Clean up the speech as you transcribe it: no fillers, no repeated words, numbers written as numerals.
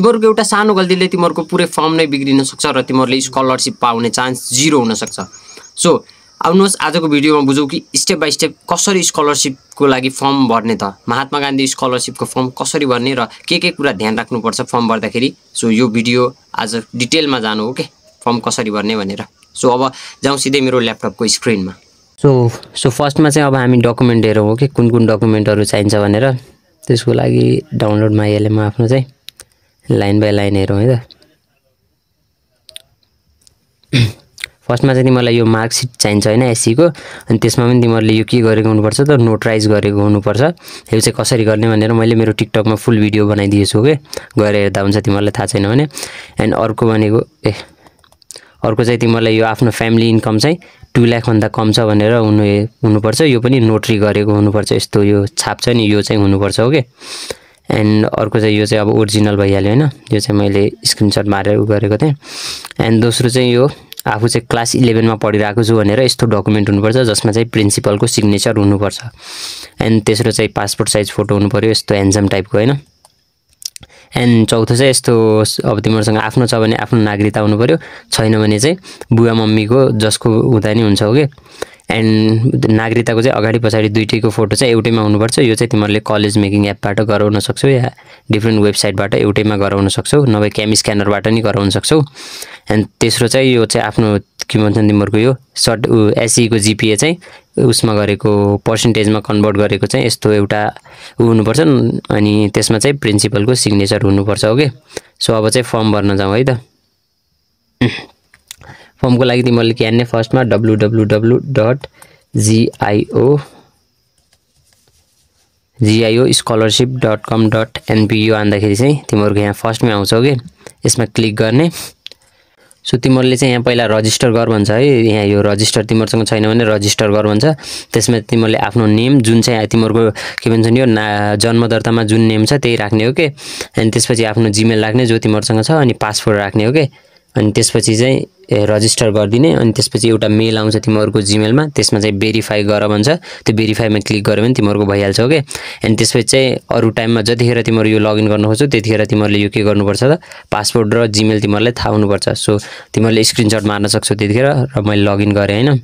तिमीहरूको एउटा सानो गल्तीले तिमीहरूको पुरै फर्म नै बिग्रिन सक्छ र तिमीहरूले स्कलरसिप पाउने चान्स 0 हुन सक्छ। सो आउनुहोस् आजको भिडियोमा बुझौँ कि स्टेप बाई स्टेप कसरी स्कलरसिपको लागि फर्म भर्ने त, महात्मा गान्धी स्कलरसिपको फर्म कसरी भर्ने र के कुरा ध्यान राख्नुपर्छ फर्म भर्दाखेरि। सो यो भिडियो आज डिटेलमा जानु हो के फर्म कसरी भर्ने भनेर। सो अब जाउँ सिधै मेरो ल्यापटपको स्क्रिनमा। सो फर्स्टमा चाहिँ अब हामी डकुमेन्ट हेरौँ हो कि कुन डकुमेन्टहरू चाहिन्छ भनेर। त्यसको लागि डाउनलोडमा आइहालेँ म आफ्नो चाहिँ लाइन बाई लाइन हेरौँ है त। फर्स्टमा चाहिँ तिमीलाई यो मार्कसिट चाहिन्छ होइन एससीको, अनि त्यसमा पनि तिमीहरूले यो के गरेको हुनुपर्छ त नोटराइज गरेको हुनुपर्छ। यो चाहिँ कसरी गर्ने भनेर मैले मेरो टिकटकमा फुल भिडियो बनाइदिएछु के, गएर हेर्दा हुन्छ तिमीहरूलाई थाहा छैन भने। एन्ड अर्को भनेको अर्को चाहिँ तिमीलाई यो आफ्नो फ्यामिली इन्कम चाहिँ 2 लाखभन्दा कम छ भनेर हुनुपर्छ। यो पनि नोटरी गरेको हुनुपर्छ, यस्तो यो छाप छ नि यो चाहिँ हुनुपर्छ हो कि। एन्ड अर्को चाहिँ यो चाहिँ अब ओरिजिनल भइहाल्यो होइन, यो चाहिँ मैले स्क्रिनसट मारेर गरेको थिएँ। एन्ड दोस्रो चाहिँ यो आफू चाहिँ क्लास 11मा पढिरहेको छु भनेर यस्तो डकुमेन्ट हुनुपर्छ जसमा चाहिँ प्रिन्सिपलको सिग्नेचर हुनुपर्छ। एन्ड तेस्रो चाहिँ पासपोर्ट साइज फोटो हुनु पऱ्यो यस्तो ह्यान्डसम टाइपको होइन। एन्ड चौथो चाहिँ यस्तो अब तिमीहरूसँग आफ्नो छ भने आफ्नो नागरिकता हुनु पऱ्यो, छैन भने चाहिँ बुवा मम्मीको जसको हुँदा नि हुन्छ हो कि। एन्ड नागरिकताको चाहिँ अगाडि पछाडि दुइटैको फोटो चाहिँ एउटैमा हुनुपर्छ। यो चाहिँ तिमीहरूले कलेज मेकिङ एपबाट गराउन सक्छौ या डिफ्रेन्ट वेबसाइटबाट एउटैमा गराउन सक्छौ, नभए क्याम स्क्यानरबाट नि गराउन सक्छौ। एन्ड तेस्रो चाहिँ यो चाहिँ आफ्नो के भन्छन् तिमीहरूको यो एससीको जिपिए चाहिँ उसमा गरेको पर्सेन्टेजमा कन्भर्ट गरेको चाहिँ यस्तो एउटा हुनुपर्छ। अनि त्यसमा चाहिँ प्रिन्सिपलको सिग्नेचर हुनुपर्छ हो कि। सो अब चाहिँ फर्म भर्न जाउँ है त। फर्मको लागि तिमीहरूले के हान्ने फर्स्टमा www.gioscholarship.com.np यो हान्दाखेरि चाहिँ तिमीहरूको यहाँ फर्स्टमै आउँछ हो कि, यसमा क्लिक गर्ने। सो तिमीहरूले चाहिँ यहाँ पहिला रजिस्टर गर भन्छ है, यहाँ यो रजिस्टर तिमीहरूसँग छैन भने रजिस्टर गर भन्छ। त्यसमा तिमीहरूले आफ्नो नेम जुन चाहिँ तिमीहरूको के भन्छन् यो जन्म दर्तामा जुन नेम छ त्यही राख्ने हो कि। अनि त्यसपछि आफ्नो जिमेल राख्ने जो तिमीहरूसँग छ, अनि पासवर्ड राख्ने हो कि। अनि त्यसपछि चाहिँ रजिस्टर गरिदिने। अनि त्यसपछि एउटा मेल आउँछ तिमीहरूको जिमेलमा, त्यसमा चाहिँ भेरिफाई गर भन्छ। त्यो भेरिफाईमा क्लिक गऱ्यो भने तिमीहरूको भइहाल्छ हो कि। अनि त्यसपछि चाहिँ अरू टाइममा जतिखेर तिमीहरू यो लगइन गर्नु खोज्छौ त्यतिखेर तिमीहरूले यो के गर्नुपर्छ त पासवर्ड र जिमेल तिमीहरूलाई थाहा हुनुपर्छ। सो तिमीहरूले स्क्रिनसट मार्न सक्छौ त्यतिखेर। र मैले लगइन गरेँ होइन।